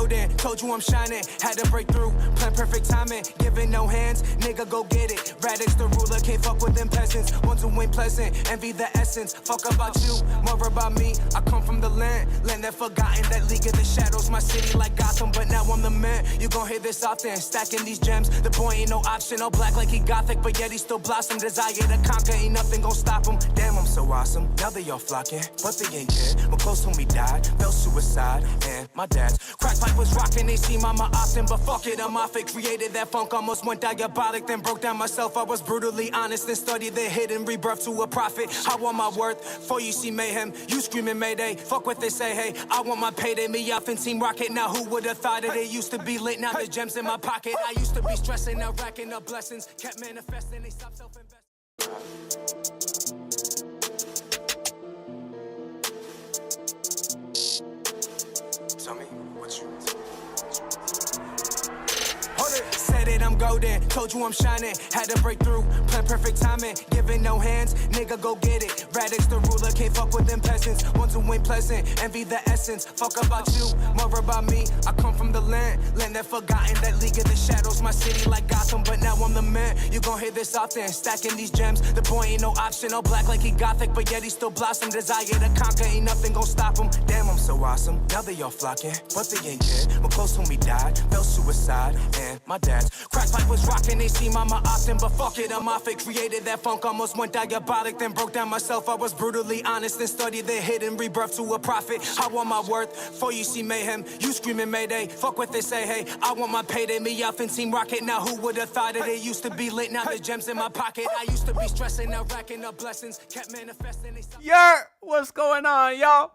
golden, told you I'm shining. Had to break through, plan perfect timing. Giving no hands, nigga go get it. Radix the ruler, can't fuck with them peasants. Want to win pleasant, envy the essence. Fuck about you, more about me. I come from the land that forgotten. That league of the shadows, my city like Gotham. But now I'm the man, you gon' hear this often. Stacking these gems, the boy ain't no option. All black like he gothic, but yet he still blossom. Desire to conquer, ain't nothing gon' stop him. Damn, I'm so awesome, now they all flocking. But they ain't care, my close homie died. Fell suicide, and my dad's crack pipe was rocking. They see mama often, but fuck it, I'm off it. Created that funk, almost went diabolic. Then broke down myself, I was brutally honest. Then studied the hidden rebirth to a prophet. I want my worth, before you see mayhem. You screaming mayday, fuck what they say, hey. I want my payday, me up in Team Rocket. Now who would've thought it? It used to be lit, now the gems in my pocket. I used to be stressing, now racking up blessings. Kept manifesting, they stopped self-investing. Tell me what you said it, I'm golden, told you I'm shining. Had to break through, plan perfect timing. Giving no hands, nigga go get it. Radix the ruler, can't fuck with them peasants. Want to win pleasant, envy the essence. Fuck about you, more about me. I come from the land that forgotten. That league of the shadows, my city like Gotham. But now I'm the man, you gon' hear this often. Stacking these gems, the boy ain't no option. All black like he gothic, but yet he still blossom. Desire to conquer, ain't nothing gon' stop him. Damn, I'm so awesome, now they all flocking. But they ain't care, my close homie died. Fell suicide, and my dad's crack pipe was rocking. They see mama often, but fuck it, I'm off it. Created that funk, almost went diabolic. Then broke down myself, I was brutally honest. Then studied the hidden rebirth to a prophet. I want my worth, before you see mayhem. You screaming mayday, fuck what they say, hey. I want my payday, me up in Team Rocket. Now who would've thought it? It used to be lit, now the gems in my pocket. I used to be stressing, now racking up blessings. Kept manifesting, they stopped. What's going on, y'all?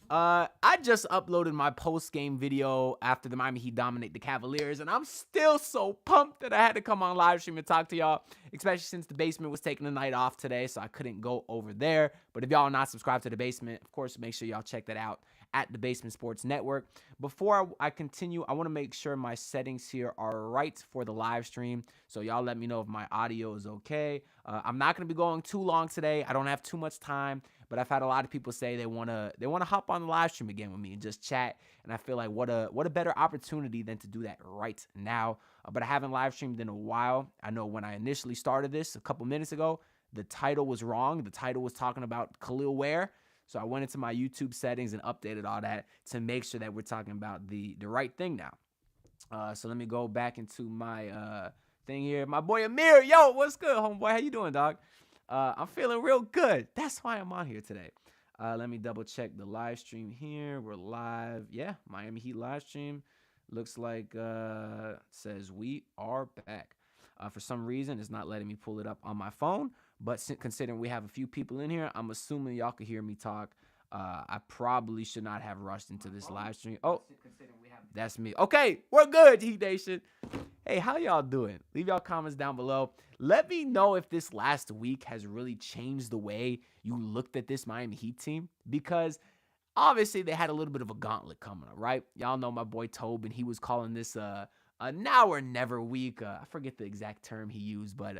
I just uploaded my post-game video after the Miami Heat dominate the Cavaliers, and I'm still so pumped that I had to come on live stream and talk to y'all, especially since the basement was taking the night off today, so I couldn't go over there. But if y'all are not subscribed to the basement, of course, make sure y'all check that out at the Basement Sports Network. Before I continue, I want to make sure my settings here are right for the live stream, so y'all let me know if my audio is okay. I'm not going to be going too long today. I don't have too much time, but I've had a lot of people say they want to hop on the live stream again with me and just chat, and I feel like what a better opportunity than to do that right now. But I haven't live streamed in a while. I know when I initially started this a couple minutes ago, the title was wrong. The title was talking about Khalil Ware. So I went into my YouTube settings and updated all that to make sure that we're talking about the right thing now. So let me go back into my thing here. My boy Amir, yo, what's good, homeboy? How you doing, dog? I'm feeling real good. That's why I'm on here today. Let me double check the live stream here. We're live. Yeah, Miami Heat live stream. Looks like says we are back. For some reason, it's not letting me pull it up on my phone. But considering we have a few people in here, I'm assuming y'all could hear me talk. I probably should not have rushed into this live stream. Oh, that's me. Okay, we're good, Heat Nation. Hey, how y'all doing? Leave y'all comments down below. Let me know if this last week has really changed the way you looked at this Miami Heat team. Because obviously they had a little bit of a gauntlet coming up, right? Y'all know my boy Tobin. He was calling this a now or never week. I forget the exact term he used, but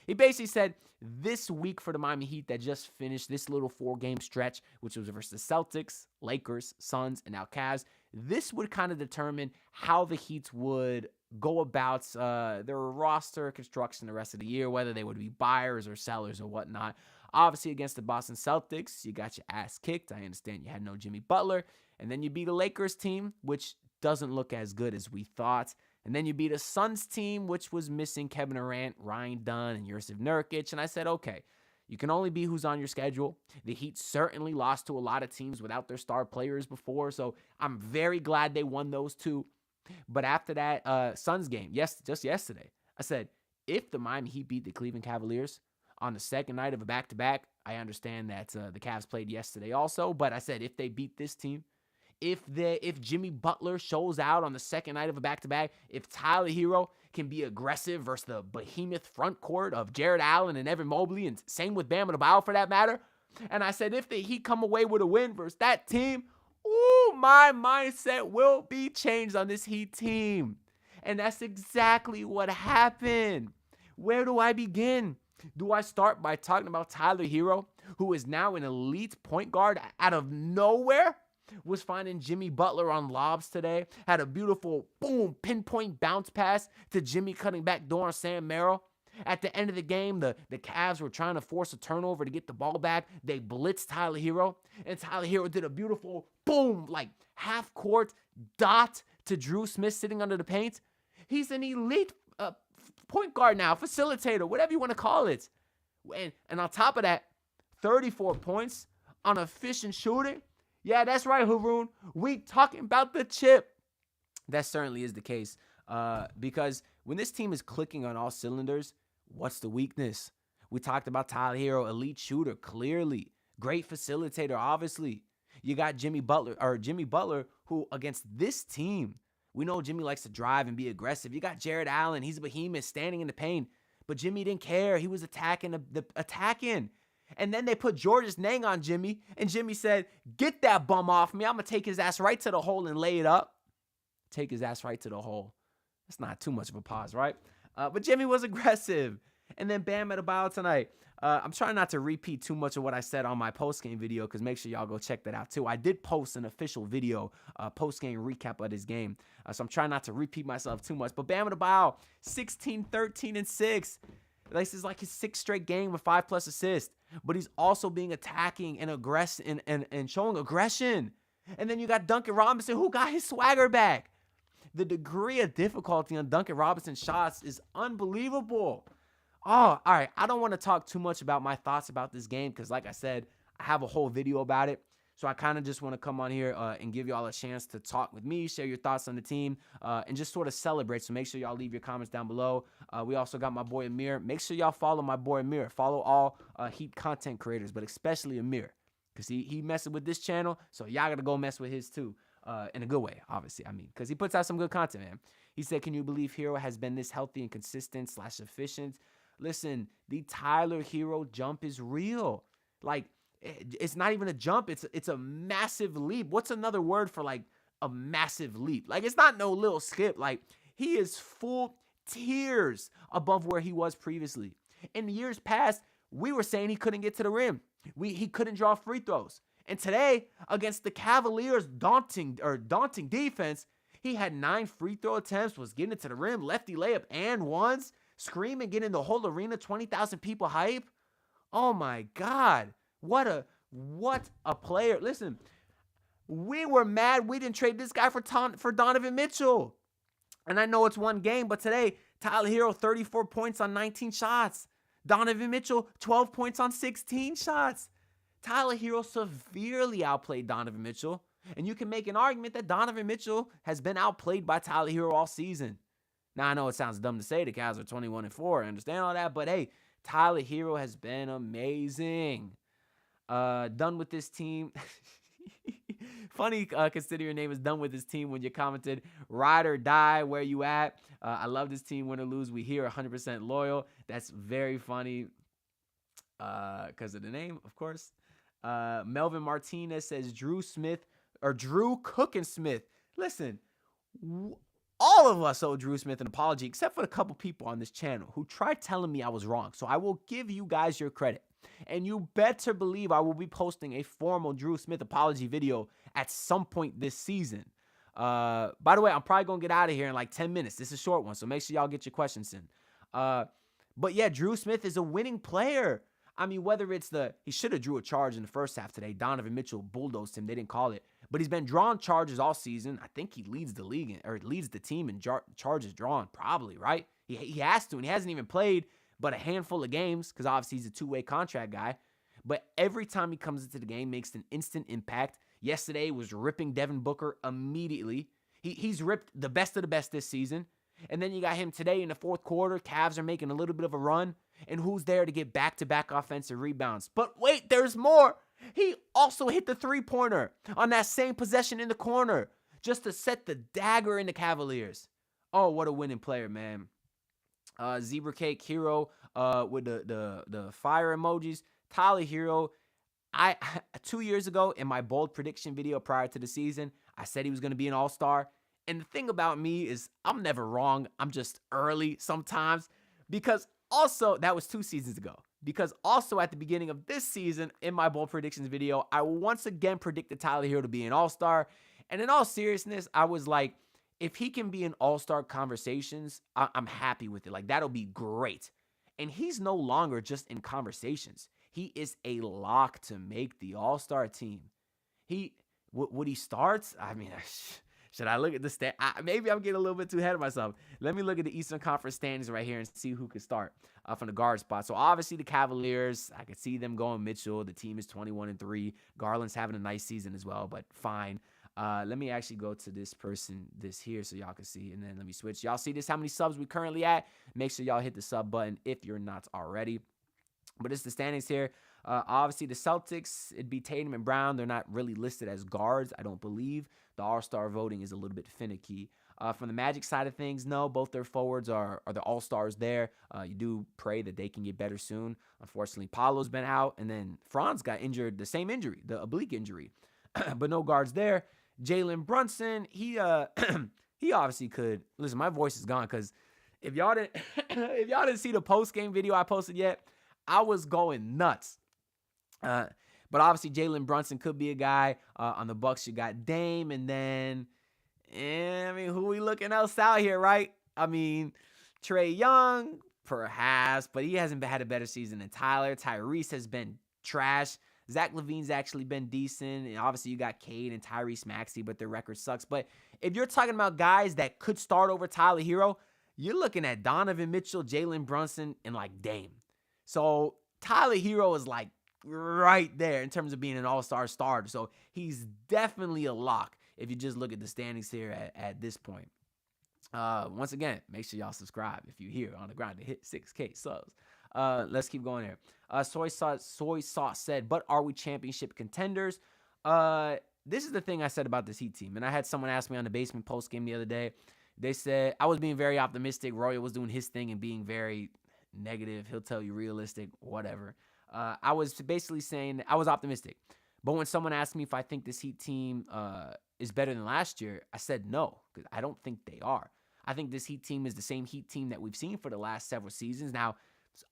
he basically said this week for the Miami Heat that just finished this little 4-game stretch, which was versus the Celtics, Lakers, Suns, and now Cavs. This would kind of determine how the Heat would go about their roster construction the rest of the year, whether they would be buyers or sellers or whatnot. Obviously, against the Boston Celtics, you got your ass kicked. I understand you had no Jimmy Butler. And then you beat a Lakers team, which doesn't look as good as we thought. And then you beat a Suns team, which was missing Kevin Durant, Ryan Dunn, and Jusuf Nurkic. And I said, okay, you can only be who's on your schedule. The Heat certainly lost to a lot of teams without their star players before, so I'm very glad they won those two. But after that Suns game, just yesterday, I said, if the Miami Heat beat the Cleveland Cavaliers on the second night of a back-to-back, I understand that the Cavs played yesterday also, but I said if they beat this team, if Jimmy Butler shows out on the second night of a back-to-back, if Tyler Herro can be aggressive versus the behemoth front court of Jared Allen and Evan Mobley, and same with Bam Adebayo for that matter, and I said if the Heat come away with a win versus that team, ooh, my mindset will be changed on this Heat team. And that's exactly what happened. Where do I begin? Do I start by talking about Tyler Herro, who is now an elite point guard out of nowhere? Was finding Jimmy Butler on lobs today. Had a beautiful, boom, pinpoint bounce pass to Jimmy cutting back door on Sam Merrill. At the end of the game, the Cavs were trying to force a turnover to get the ball back. They blitzed Tyler Herro, and Tyler Herro did a beautiful, boom, like half-court dot to Drew Smith sitting under the paint. He's an elite point guard now, facilitator, whatever you want to call it. And on top of that, 34 points on efficient shooting. Yeah, that's right, Haroon. We talking about the chip. That certainly is the case. Because when this team is clicking on all cylinders, what's the weakness? We talked about Tyler Herro, elite shooter, clearly. Great facilitator, obviously. You got Jimmy Butler, who against this team, we know Jimmy likes to drive and be aggressive. You got Jared Allen, he's a behemoth standing in the paint. But Jimmy didn't care. He was attacking. And then they put Georges Niang on Jimmy, and Jimmy said, get that bum off me. I'm going to take his ass right to the hole and lay it up. Take his ass right to the hole. That's not too much of a pause, right? But Jimmy was aggressive. And then Bam Adebayo tonight. I'm trying not to repeat too much of what I said on my postgame video, because make sure y'all go check that out too. I did post an official video, postgame recap of this game. So I'm trying not to repeat myself too much. But Bam Adebayo, 16, 13, and 6. This is like his 6th straight game with 5+ assists. But he's also being attacking and aggressive and showing aggression. And then you got Duncan Robinson, who got his swagger back. The degree of difficulty on Duncan Robinson's shots is unbelievable. Oh, all right. I don't want to talk too much about my thoughts about this game because, like I said, I have a whole video about it. So I kind of just want to come on here and give y'all a chance to talk with me, share your thoughts on the team, and just sort of celebrate. So make sure y'all leave your comments down below. We also got my boy Amir. Make sure y'all follow my boy Amir. Follow all Heat content creators, but especially Amir, because he messing with this channel. So y'all got to go mess with his too. In a good way, obviously. I mean, because he puts out some good content, man. He said, can you believe Herro has been this healthy and consistent / efficient? Listen, the Tyler Herro jump is real. Like, it's not even a jump. It's a massive leap. What's another word for, like, a massive leap? Like, it's not no little skip. Like, he is full tiers above where he was previously. In the years past, we were saying he couldn't get to the rim. He couldn't draw free throws. And today, against the Cavaliers' daunting defense, he had 9 free throw attempts, was getting it to the rim, lefty layup, and ones, screaming, getting the whole arena, 20,000 people hype. Oh my God. What a player. Listen, we were mad we didn't trade this guy for Donovan Mitchell. And I know it's one game, but today, Tyler Herro, 34 points on 19 shots. Donovan Mitchell, 12 points on 16 shots. Tyler Herro severely outplayed Donovan Mitchell. And you can make an argument that Donovan Mitchell has been outplayed by Tyler Herro all season. Now, I know it sounds dumb to say the Cavs are 21-4. I understand all that. But, hey, Tyler Herro has been amazing. Done with this team. Funny, consider your name is done with this team when you commented, ride or die, where you at? I love this team, win or lose. We here 100% loyal. That's very funny because of the name, of course. Melvin Martinez says Drew Cook and Smith. Listen, all of us owe Drew Smith an apology, except for a couple people on this channel who tried telling me I was wrong. So I will give you guys your credit. And you better believe I will be posting a formal Drew Smith apology video at some point this season. By the way, I'm probably going to get out of here in like 10 minutes. This is a short one, so make sure y'all get your questions in. But yeah, Drew Smith is a winning player. I mean, whether it's he should have drew a charge in the first half today. Donovan Mitchell bulldozed him. They didn't call it. But he's been drawing charges all season. I think he leads the league, or leads the team in charges drawn, probably, right? He has to, and he hasn't even played but a handful of games because obviously he's a two-way contract guy. But every time he comes into the game, makes an instant impact. Yesterday was ripping Devin Booker immediately. He's ripped the best of the best this season. And then you got him today in the fourth quarter. Cavs are making a little bit of a run. And who's there to get back-to-back offensive rebounds? But wait, there's more. He also hit the three-pointer on that same possession in the corner just to set the dagger in the Cavaliers. Oh, what a winning player, man. Zebra Cake Hero with the fire emojis. Tyler Herro. 2 years ago in my bold prediction video prior to the season, I said he was going to be an all-star. And the thing about me is I'm never wrong. I'm just early sometimes because also, that was 2 seasons ago. Because also at the beginning of this season, in my bold predictions video, I once again predicted Tyler Herro to be an all-star. And in all seriousness, I was like, if he can be in all-star conversations, I'm happy with it. Like, that'll be great. And he's no longer just in conversations. He is a lock to make the all-star team. Would he start? I mean, should I look at the stat? Maybe I'm getting a little bit too ahead of myself. Let me look at the Eastern Conference standings right here and see who can start from the guard spot. So obviously the Cavaliers, I could see them going Mitchell. The team is 21-3. Garland's having a nice season as well, but fine. Let me actually go to this here, so y'all can see, and then let me switch. Y'all see this, how many subs we currently at? Make sure y'all hit the sub button if you're not already. But it's the standings here. Obviously, the Celtics, it'd be Tatum and Brown. They're not really listed as guards, I don't believe. The all-star voting is a little bit finicky. From the Magic side of things, no, both their forwards are the all-stars there. You do pray that they can get better soon. Unfortunately, Paolo's been out, and then Franz got injured, the same injury, the oblique injury. But no guards there. Jalen Brunson, he obviously could. Listen, my voice is gone because if y'all didn't see the post-game video I posted yet, I was going nuts. But obviously Jalen Brunson could be a guy. On the Bucks, you got Dame, and then, I mean, who we looking else out here, right? I mean, Trae Young, perhaps, but he hasn't had a better season than Tyler. Tyrese has been trash. Zach LaVine's actually been decent. And obviously, you got Cade and Tyrese Maxey, but their record sucks. But if you're talking about guys that could start over Tyler Herro, you're looking at Donovan Mitchell, Jalen Brunson, and like Dame. So Tyler Herro is like right there in terms of being an all-star starter. So he's definitely a lock if you just look at the standings here at this point. Once again, make sure y'all subscribe if you're here on the grind to hit 6K subs. Let's keep going here. Soy Sauce said, but are we championship contenders? This is the thing I said about this Heat team. And I had someone ask me on the basement post game the other day. They said I was being very optimistic. Roy was doing his thing and being very negative. He'll tell you realistic, whatever. I was basically saying I was optimistic. But when someone asked me if I think this Heat team is better than last year, I said no, because I don't think they are. I think this Heat team is the same Heat team that we've seen for the last several seasons. Now,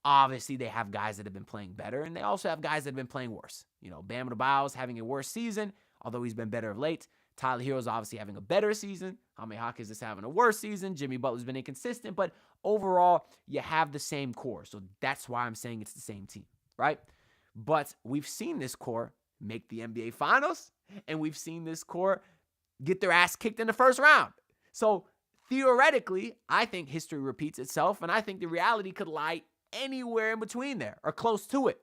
obviously, they have guys that have been playing better, and they also have guys that have been playing worse. You know, Bam Adebayo's having a worse season, although he's been better of late. Tyler Herro's obviously having a better season. Jaime Jaquez is having a worse season. Jimmy Butler's been inconsistent, but overall, you have the same core. So that's why I'm saying it's the same team, right? But we've seen this core make the NBA Finals, and we've seen this core get their ass kicked in the first round. So theoretically, I think history repeats itself, and I think the reality could lie anywhere in between there, or close to it.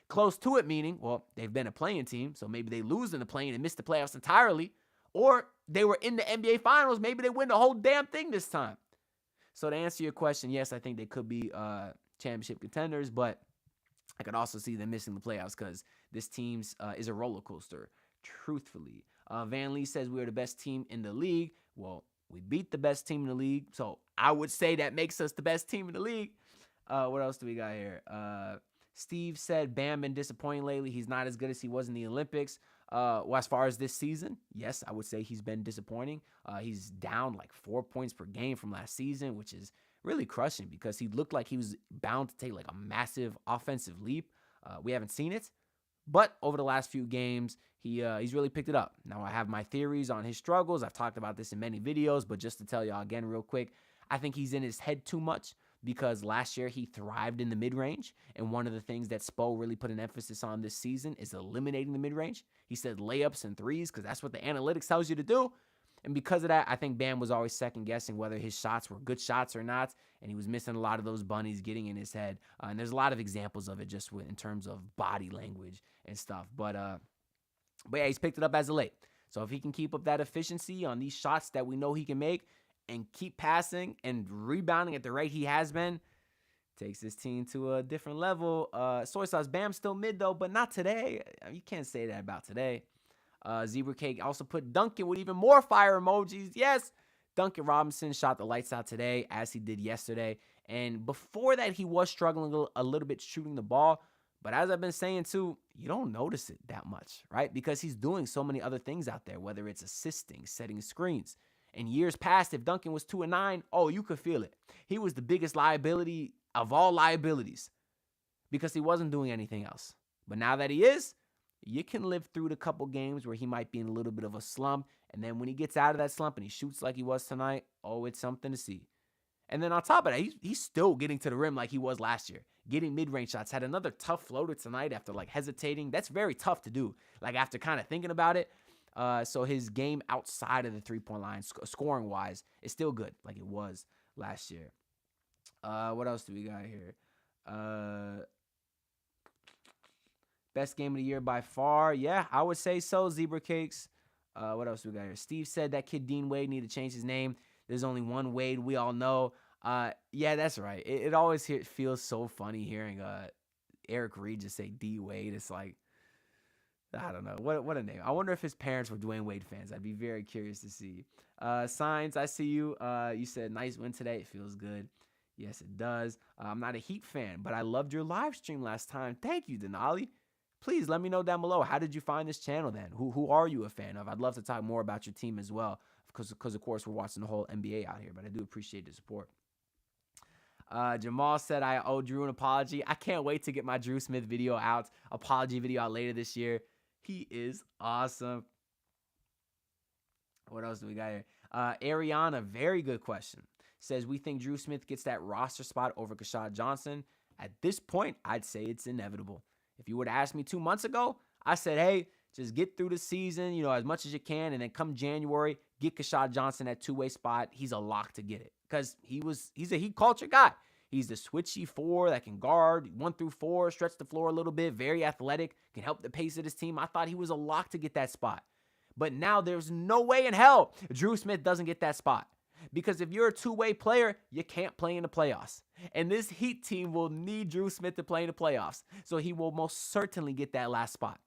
Close to it meaning, well, they've been a playing team, so maybe they lose in the play-in and miss the playoffs entirely, or they were in the NBA Finals, maybe they win the whole damn thing this time. So to answer your question, yes, I think they could be championship contenders, but I could also see them missing the playoffs because this team is a roller coaster, truthfully. Van Lee says we are the best team in the league. Well, we beat the best team in the league, so I would say that makes us the best team in the league. What else do we got here? Steve said Bam been disappointing lately. He's not as good as he was in the Olympics. Well, as far as this season, yes, I would say he's been disappointing. He's down like 4 points per game from last season, which is really crushing because he looked like he was bound to take like a massive offensive leap. We haven't seen it, but over the last few games, he's really picked it up. Now, I have my theories on his struggles. I've talked about this in many videos, but just to tell y'all again real quick, I think he's in his head too much because last year he thrived in the mid-range, and one of the things that Spo really put an emphasis on this season is eliminating the mid-range. He said layups and threes because that's what the analytics tells you to do. And because of that, I think Bam was always second-guessing whether his shots were good shots or not, and he was missing a lot of those bunnies getting in his head. And there's a lot of examples of it just in terms of body language and stuff. But yeah, he's picked it up as of late. So if he can keep up that efficiency on these shots that we know he can make and keep passing and rebounding at the rate he has been, takes this team to a different level. Soy Sauce, Bam's still mid, though, but not today. You can't say that about today. Zebra Cake also put Duncan with even more fire emojis. Yes, Duncan Robinson shot the lights out today, as he did yesterday. And before that, he was struggling a little bit shooting the ball. But as I've been saying, too, you don't notice it that much, right? Because he's doing so many other things out there, whether it's assisting, setting screens. In years past, if Duncan was 2-9, oh, you could feel it. He was the biggest liability of all liabilities because he wasn't doing anything else. But now that he is, you can live through the couple games where he might be in a little bit of a slump. And then when he gets out of that slump and he shoots like he was tonight, oh, it's something to see. And then on top of that, he's still getting to the rim like he was last year. Getting mid-range shots. Had another tough floater tonight after like hesitating. That's very tough to do. Like after kind of thinking about it. So his game outside of the three-point line, scoring-wise, is still good like it was last year. What else do we got here? Best game of the year by far. Yeah, I would say so. Zebra Cakes. What else do we got here? Steve said that kid Dean Wade need to change his name. There's only one Wade, we all know. Yeah, that's right. It always feels so funny hearing Eric Reed just say D Wade. It's like, I don't know. What a name. I wonder if his parents were Dwayne Wade fans. I'd be very curious to see. Signs, I see you. You said nice win today. It feels good. Yes, it does. I'm not a Heat fan, but I loved your live stream last time. Thank you, Denali. Please let me know down below. How did you find this channel then? Who are you a fan of? I'd love to talk more about your team as well. Because of course, we're watching the whole NBA out here. But I do appreciate the support. Jamal said, I owe Drew an apology. I can't wait to get my Drew Smith video out. Apology video out later this year. He is awesome. What else do we got here? Ariana, very good question. Says, we think Drew Smith gets that roster spot over Kashad Johnson. At this point, I'd say it's inevitable. If you would have asked me 2 months ago, I said, hey, just get through the season, as much as you can, and then come January, get Kashad Johnson that two-way spot. He's a lock to get it because he's a Heat culture guy. He's the switchy four that can guard 1 through 4, stretch the floor a little bit, very athletic, can help the pace of this team. I thought he was a lock to get that spot. But now there's no way in hell Drew Smith doesn't get that spot. Because if you're a two-way player, you can't play in the playoffs. And this Heat team will need Drew Smith to play in the playoffs. So he will most certainly get that last spot.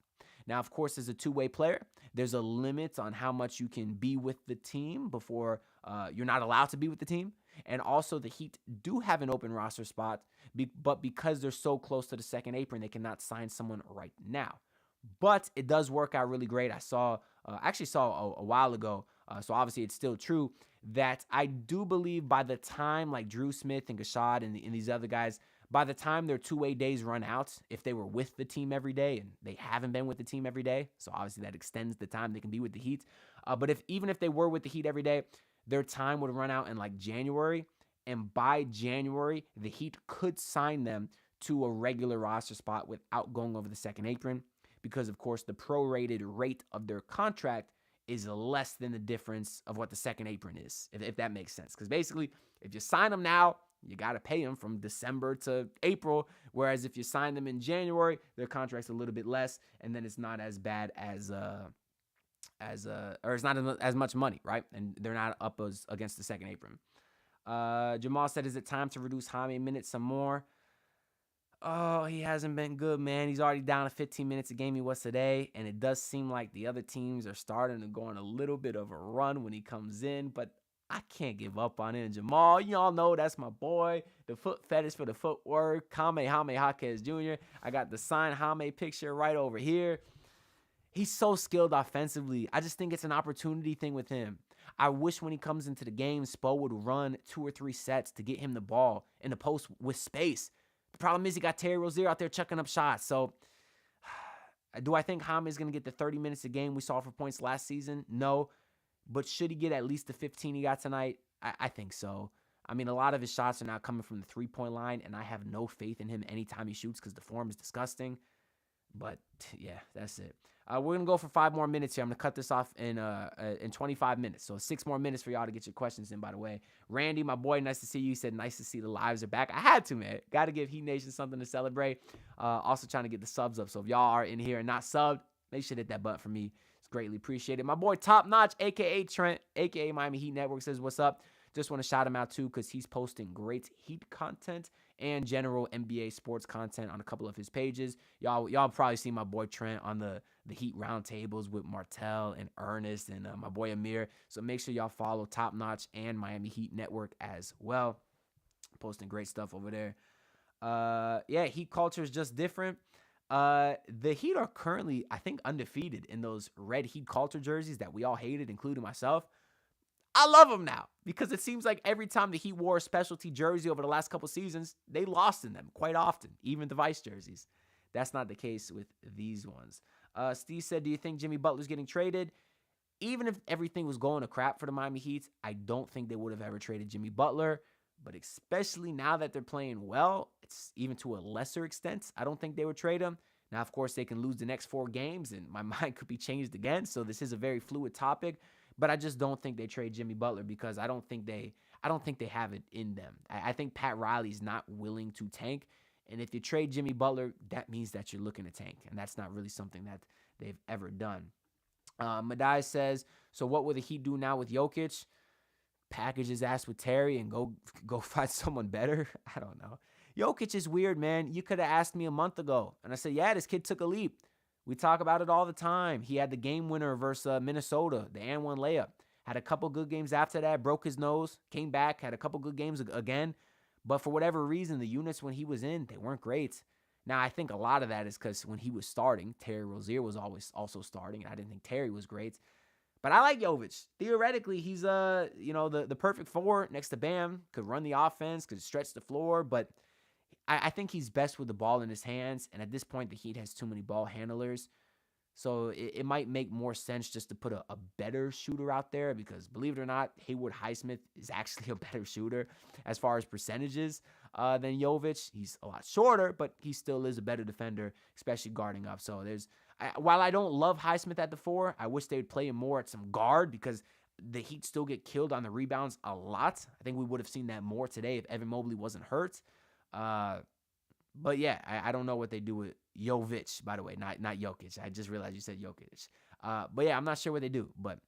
Now, of course, as a two-way player, there's a limit on how much you can be with the team before you're not allowed to be with the team. And also, the Heat do have an open roster spot, but because they're so close to the second apron, they cannot sign someone right now. But it does work out really great. I actually saw a while ago, so obviously it's still true, that I do believe by the time like Drew Smith and Kashad and these other guys, by the time their two-way days run out, if they were with the team every day, and they haven't been with the team every day, so obviously that extends the time they can be with the Heat. But even if they were with the Heat every day, their time would run out in like January, and by January, the Heat could sign them to a regular roster spot without going over the second apron, because of course the prorated rate of their contract is less than the difference of what the second apron is, if that makes sense. Because basically, if you sign them now, you got to pay them from December to April, whereas if you sign them in January, their contract's a little bit less, and then it's not as bad or it's not as much money, right? And they're not up against the second apron. Jamal said, is it time to reduce Jaime minutes some more? Oh, he hasn't been good, man. He's already down to 15 minutes a game he was today, and it does seem like the other teams are starting to go on a little bit of a run when he comes in, but I can't give up on it. And Jamal, y'all know that's my boy, the foot fetish for the footwork, Kamehameha Jaquez Jr. I got the signed Jaime picture right over here. He's so skilled offensively. I just think it's an opportunity thing with him. I wish when he comes into the game, Spo would run 2 or 3 sets to get him the ball in the post with space. The problem is he got Terry Rozier out there chucking up shots. So do I think Jaime is going to get the 30 minutes a game we saw for points last season? No. But should he get at least the 15 he got tonight? I think so. I mean, a lot of his shots are now coming from the three-point line, and I have no faith in him anytime he shoots because the form is disgusting. But, yeah, that's it. We're going to go for 5 more minutes here. I'm going to cut this off in 25 minutes. So 6 more minutes for y'all to get your questions in, by the way. Randy, my boy, nice to see you. He said, nice to see the lives are back. I had to, man. Got to give Heat Nation something to celebrate. Also trying to get the subs up. So if y'all are in here and not subbed, make sure to hit that button for me. It's greatly appreciated. My boy, Top Notch, a.k.a. Trent, a.k.a. Miami Heat Network, says, what's up? Just want to shout him out, too, because he's posting great Heat content and general NBA sports content on a couple of his pages. Y'all probably see my boy Trent on the Heat roundtables with Martell and Ernest and my boy Amir. So make sure y'all follow Top Notch and Miami Heat Network as well. Posting great stuff over there. Yeah, Heat culture is just different. The Heat are currently, I think, undefeated in those red Heat culture jerseys that we all hated, including myself. I love him now because it seems like every time the Heat wore a specialty jersey over the last couple seasons, they lost in them quite often, even the Vice jerseys. That's not the case with these ones. Steve said, do you think Jimmy Butler's getting traded? Even if everything was going to crap for the Miami Heat, I don't think they would have ever traded Jimmy Butler. But especially now that they're playing well, it's even to a lesser extent, I don't think they would trade him. Now, of course, they can lose the next 4 games, and my mind could be changed again. So this is a very fluid topic. But I just don't think they trade Jimmy Butler because I don't think they have it in them. I think Pat Riley's not willing to tank. And if you trade Jimmy Butler, that means that you're looking to tank. And that's not really something that they've ever done. Madai says, so what will the Heat do now with Jokic? Package his ass with Terry and go find someone better? I don't know. Jokic is weird, man. You could have asked me a month ago. And I said, yeah, this kid took a leap. We talk about it all the time. He had the game winner versus Minnesota, the and one layup. Had a couple good games after that, broke his nose, came back, had a couple good games again. But for whatever reason, the units when he was in, they weren't great. Now, I think a lot of that is because when he was starting, Terry Rozier was always also starting. I didn't think Terry was great. But I like Jovic. Theoretically, he's the perfect 4 next to Bam. Could run the offense, could stretch the floor. But I think he's best with the ball in his hands. And at this point, the Heat has too many ball handlers. So it might make more sense just to put a better shooter out there because, believe it or not, Haywood Highsmith is actually a better shooter as far as percentages than Jovic. He's a lot shorter, but he still is a better defender, especially guarding up. So while I don't love Highsmith at the 4, I wish they would play him more at some guard because the Heat still get killed on the rebounds a lot. I think we would have seen that more today if Evan Mobley wasn't hurt. But yeah, I don't know what they do with Jovic, by the way, not Jokic. I just realized you said Jokic. But yeah, I'm not sure what they do. But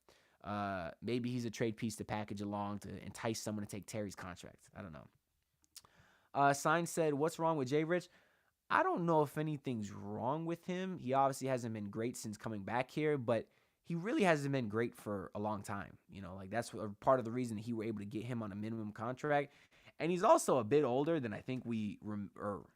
maybe he's a trade piece to package along to entice someone to take Terry's contract. I don't know. Sign said, what's wrong with Jay Rich? I don't know if anything's wrong with him. He obviously hasn't been great since coming back here, but he really hasn't been great for a long time. That's part of the reason he were able to get him on a minimum contract. And he's also a bit older than I think we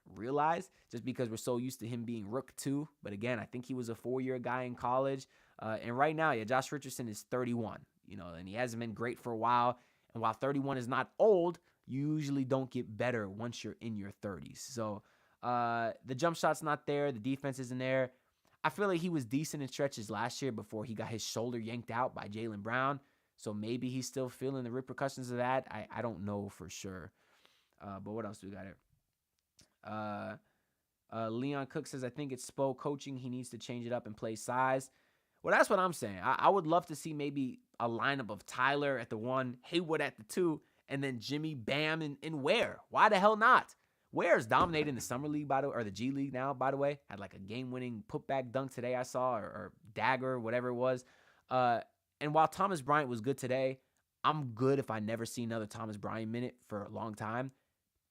realize just because we're so used to him being Rook 2. But again, I think he was a 4-year guy in college. And right now, yeah, Josh Richardson is 31, and he hasn't been great for a while. And while 31 is not old, you usually don't get better once you're in your 30s. So the jump shot's not there. The defense isn't there. I feel like he was decent in stretches last year before he got his shoulder yanked out by Jaylen Brown. So maybe he's still feeling the repercussions of that. I don't know for sure. But what else do we got here? Leon Cook says, I think it's Spo coaching. He needs to change it up and play size. Well, that's what I'm saying. I would love to see maybe a lineup of Tyler at the 1, Haywood at the 2, and then Jimmy, Bam, and Ware. Why the hell not? Ware's dominating the Summer League, or the G League now, by the way. Had like a game-winning putback dunk today I saw, or dagger, whatever it was. And while Thomas Bryant was good today, I'm good if I never see another Thomas Bryant minute for a long time.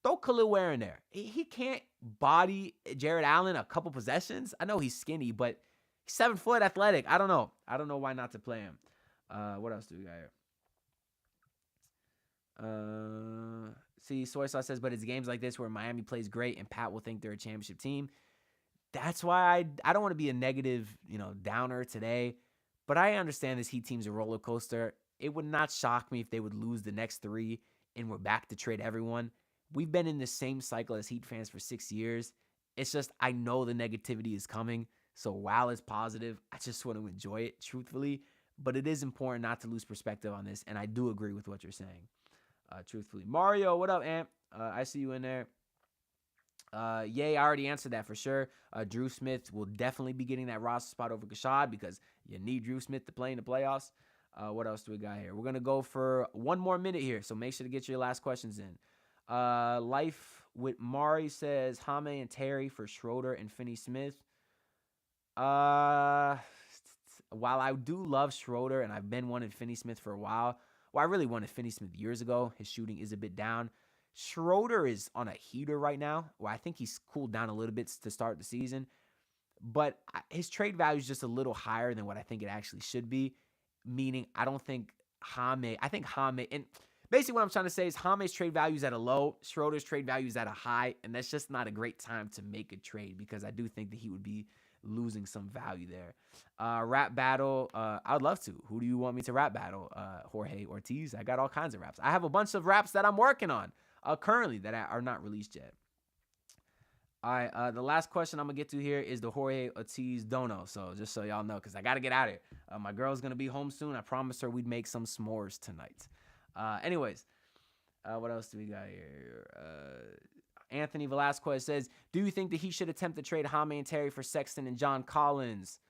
Throw Khalil Ware in there. He can't body Jared Allen a couple possessions. I know he's skinny, but he's 7 foot athletic. I don't know. I don't know why not to play him. What else do we got here? See, Soy Sauce says, but it's games like this where Miami plays great and Pat will think they're a championship team. That's why I don't want to be a negative, downer today. But I understand this Heat team's a roller coaster. It would not shock me if they would lose the next 3 and we're back to trade everyone. We've been in the same cycle as Heat fans for 6 years. It's just I know the negativity is coming. So while it's positive, I just want to enjoy it, truthfully. But it is important not to lose perspective on this. And I do agree with what you're saying, truthfully. Mario, what up, Amp? I see you in there. Yay, I already answered that for sure. Drew Smith will definitely be getting that roster spot over Kashad because you need Drew Smith to play in the playoffs. What else do we got here? We're going to go for 1 more minute here, so make sure to get your last questions in. Life with Mari says, Jaime and Terry for Schroeder and Finney Smith. While I do love Schroeder, and I've been wanting Finney Smith for a while, I really wanted Finney Smith years ago. His shooting is a bit down. Schroeder is on a heater right now, where I think he's cooled down a little bit to start the season. But his trade value is just a little higher than what I think it actually should be, meaning I don't think Jaime, and basically what I'm trying to say is Jaime's trade value is at a low, Schroeder's trade value is at a high, and that's just not a great time to make a trade because I do think that he would be losing some value there. Rap battle, I would love to. Who do you want me to rap battle? Jorge Ortiz. I got all kinds of raps. I have a bunch of raps that I'm working on currently that are not released yet. All right, the last question I'm going to get to here is the Jorge Ortiz dono. So just so y'all know, because I got to get out of here. My girl's going to be home soon. I promised her we'd make some s'mores tonight. Anyways, what else do we got here? Anthony Velasquez says, do you think that he should attempt to trade Jaime and Terry for Sexton and John Collins?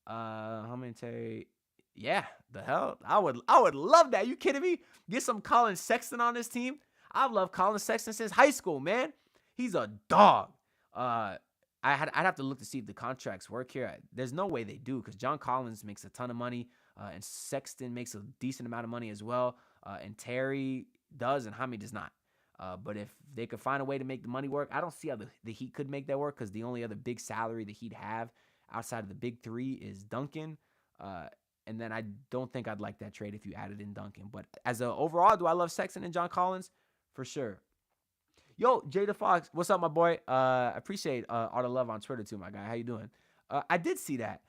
Jaime and Terry, yeah, the hell? I would love that. You kidding me? Get some Colin Sexton on this team. I've loved Colin Sexton since high school, man. He's a dog. I'd have to look to see if the contracts work here. There's no way they do because John Collins makes a ton of money and Sexton makes a decent amount of money as well. And Terry does and Jaime does not. But if they could find a way to make the money work, I don't see how the Heat could make that work because the only other big salary the Heat have outside of the big three is Duncan. And then I don't think I'd like that trade if you added in Duncan. But as a overall, do I love Sexton and John Collins? For sure. Yo, Jada Fox, what's up, my boy? I appreciate all the love on Twitter too, my guy. How you doing? I did see that.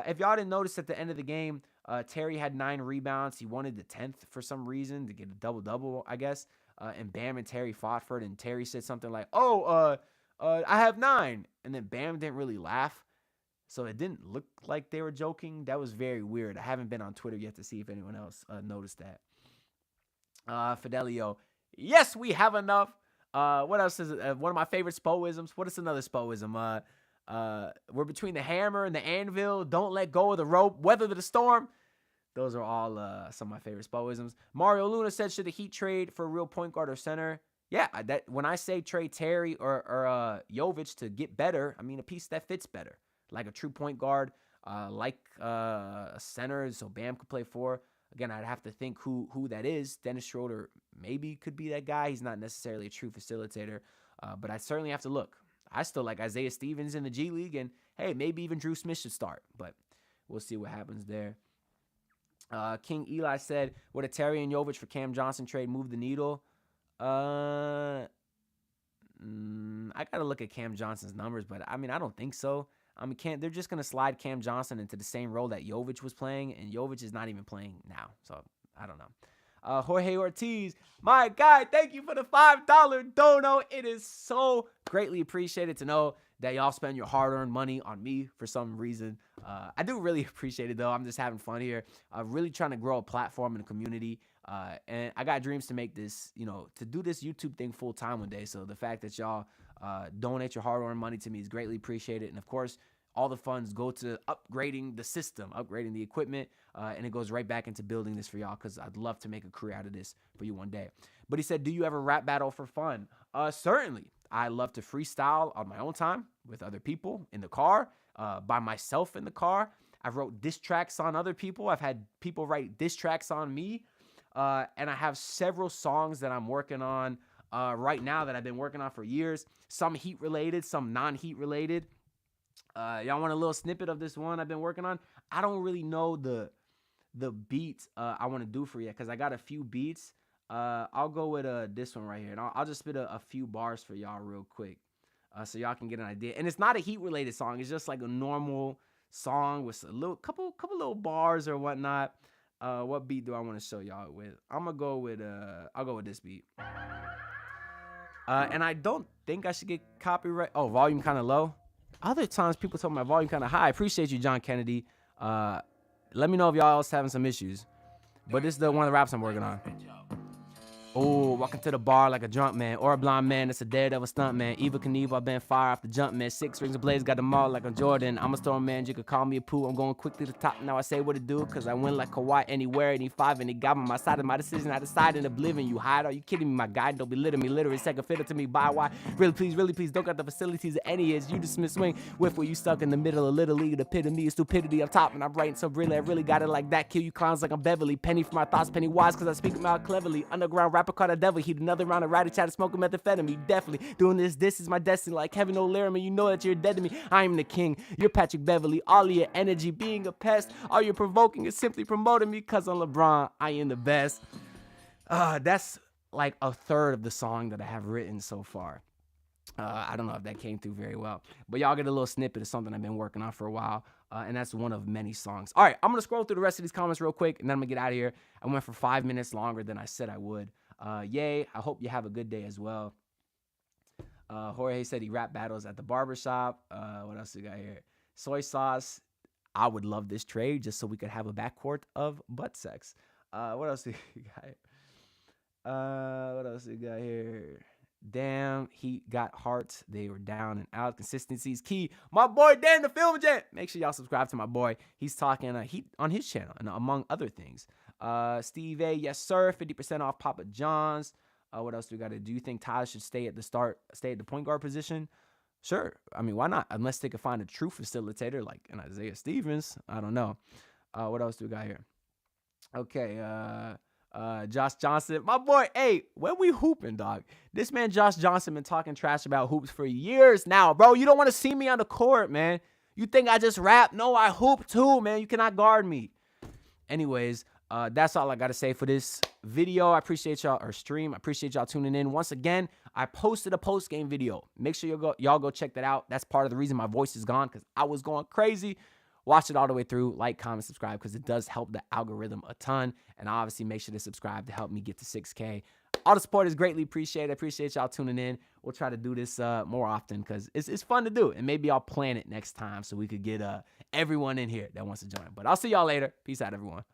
If y'all didn't notice at the end of the game, Terry had 9 rebounds. He wanted the 10th for some reason to get a double-double, I guess. And Bam and Terry fought for it, and Terry said something like, I have 9. And then Bam didn't really laugh. So it didn't look like they were joking. That was very weird. I haven't been on Twitter yet to see if anyone else noticed that. Fidelio, yes, we have enough. What else is it? One of my favorite spoisms. What is another spoism? We're between the hammer and the anvil. Don't let go of the rope. Weather the storm. Those are all some of my favorite spoisms. Mario Luna said, should the Heat trade for a real point guard or center? Yeah, that when I say trade Terry or Jovic to get better, I mean a piece that fits better. Like a true point guard, like a center, so Bam could play 4. Again, I'd have to think who that is. Dennis Schroeder maybe could be that guy. He's not necessarily a true facilitator, but I certainly have to look. I still like Isaiah Stevens in the G League, and hey, maybe even Drew Smith should start, but we'll see what happens there. King Eli said, would a Terry and Jovic for Cam Johnson trade move the needle? I got to look at Cam Johnson's numbers, but I mean, I don't think so. I mean, they're just going to slide Cam Johnson into the same role that Jovic was playing, and Jovic is not even playing now, so I don't know. Jorge Ortiz, my guy, thank you for the $5 dono. It is so greatly appreciated to know that y'all spend your hard-earned money on me for some reason. I do really appreciate it, though. I'm just having fun here. Really trying to grow a platform and a community, and I got dreams to make this, to do this YouTube thing full-time one day, so the fact that y'all donate your hard-earned money to me is greatly appreciated. And of course, all the funds go to upgrading the system, upgrading the equipment, and it goes right back into building this for y'all because I'd love to make a career out of this for you one day. But he said, do you ever rap battle for fun? Certainly. I love to freestyle on my own time with other people in the car, by myself in the car. I've wrote diss tracks on other people. I've had people write diss tracks on me, and I have several songs that I'm working on right now that I've been working on for years. Some Heat related, some non-Heat related. Y'all want a little snippet of this one I've been working on? I don't really know the beat I want to do for you because I got a few beats. I'll go with this one right here, and I'll just spit a few bars for y'all real quick so y'all can get an idea. And it's not a Heat related song. It's just like a normal song with a couple little bars or whatnot. What beat do I want to show y'all with? I'll go with this beat. And I don't think I should get copyright. Oh, volume kind of low. Other times people tell me my volume kind of high. I appreciate you, John Kennedy. Let me know if y'all else having some issues. But this is one of the raps I'm working on. Oh, walking to the bar like a drunk man, or a blind man that's a daredevil stunt man. Eva Knievel, I've been fire off the jump man. 6 rings of blades, got them all like a Jordan. I'm a storm man, you could call me a poo. I'm going quick to the top, now I say what to do. Cause I win like Kawhi anywhere, any 5, any God on my side of my decision. I decide in oblivion. You hide, are you kidding me, my guy? Don't be littering me, literally second fiddle to me, by why? Really please, don't got the facilities of any is. You dismiss swing, whiff where you stuck in the middle of Little League. The epitome of stupidity up top, and I'm writing so really, I really got it like that. Kill you clowns like I'm Beverly. Penny for my thoughts, penny wise, cause I speak them out cleverly. Underground rapper called a devil, he another round of ratty chatter, smoking methamphetamine. Definitely doing this is my destiny. Like Kevin O'Leary, you know that you're dead to me. I am the king, you're Patrick Beverly. All of your energy being a pest. All you're provoking is simply promoting me, cause I'm LeBron, I am the best. That's like a third of the song that I have written so far. I don't know if that came through very well, but y'all get a little snippet of something I've been working on for a while, and that's one of many songs. All right, I'm going to scroll through the rest of these comments real quick, and then I'm going to get out of here. I went for 5 minutes longer than I said I would. Yay, I hope you have a good day as well. Jorge said he rap battles at the barbershop. What else we got here? Soy sauce. I would love this trade just so we could have a backcourt of butt sex. What else we got here? What else we got here? Damn, he got hearts. They were down and out. Consistency is key. My boy Dan the Film Gent. Make sure y'all subscribe to my boy. He's talking on his channel, and among other things. Steve A, yes sir. 50% off Papa John's. What else do we got to do? You think Tyler should stay at the point guard position? Sure. I mean, why not? Unless they could find a true facilitator like an Isaiah Stevens. I don't know. What else do we got here? Okay. Josh Johnson, my boy. Hey, when we hooping, dog? This man Josh Johnson been talking trash about hoops for years now, bro. You don't want to see me on the court, man. You think I just rap? No, I hoop too, man. You cannot guard me. Anyways, that's all I got to say for this video. I appreciate y'all, or stream. I appreciate y'all tuning in. Once again, I posted a post-game video. Make sure y'all go check that out. That's part of the reason my voice is gone, because I was going crazy. Watch it all the way through. Like, comment, subscribe, because it does help the algorithm a ton. And obviously, make sure to subscribe to help me get to 6K. All the support is greatly appreciated. I appreciate y'all tuning in. We'll try to do this more often because it's fun to do. And maybe I'll plan it next time so we could get everyone in here that wants to join. But I'll see y'all later. Peace out, everyone.